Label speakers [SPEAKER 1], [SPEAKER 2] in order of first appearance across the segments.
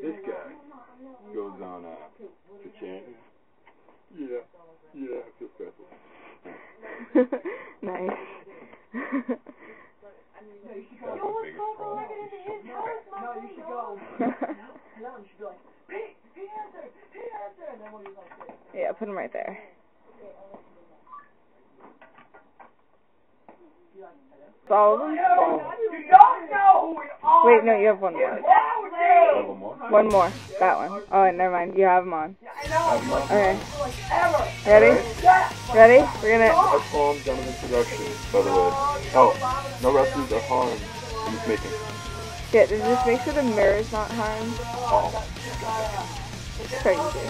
[SPEAKER 1] This guy goes on to chant. Yeah, I feel special.
[SPEAKER 2] Nice.
[SPEAKER 1] That's the biggest troll.
[SPEAKER 3] No, you should go. No, you should be like, Pete, answer, and then when he's like this.
[SPEAKER 2] Yeah, put him right there. All of them?
[SPEAKER 3] You don't know who we are.
[SPEAKER 2] Wait, no, you have one more. One more. That one. Oh, never mind. You have them on. Okay. Ready? Ready? We're gonna.
[SPEAKER 1] That's Palm done an introduction, by the way. Oh, no wrestlers are harmed. I'm just making.
[SPEAKER 2] Yeah, just make sure the mirror's not harmed.
[SPEAKER 1] Oh.
[SPEAKER 2] Crazy.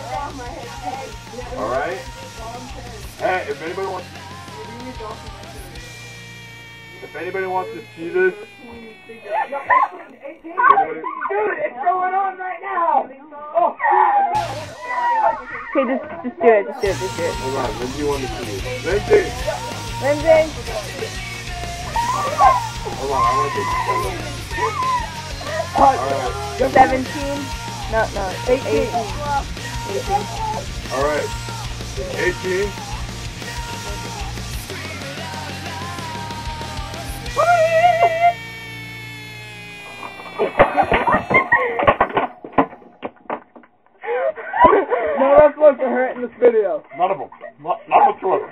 [SPEAKER 1] Alright. Hey, if anybody wants to see this.
[SPEAKER 3] Dude, it's going on right now. Oh.
[SPEAKER 2] Okay, just do it.
[SPEAKER 1] Hold on, Lindsay wanted to see this. Lindsay! Hold on, I want to take this. Alright.
[SPEAKER 2] 17? No, 18.
[SPEAKER 1] Alright. 18.
[SPEAKER 3] No wrestlers are hurt in this video.
[SPEAKER 1] None of them. Not whatsoever.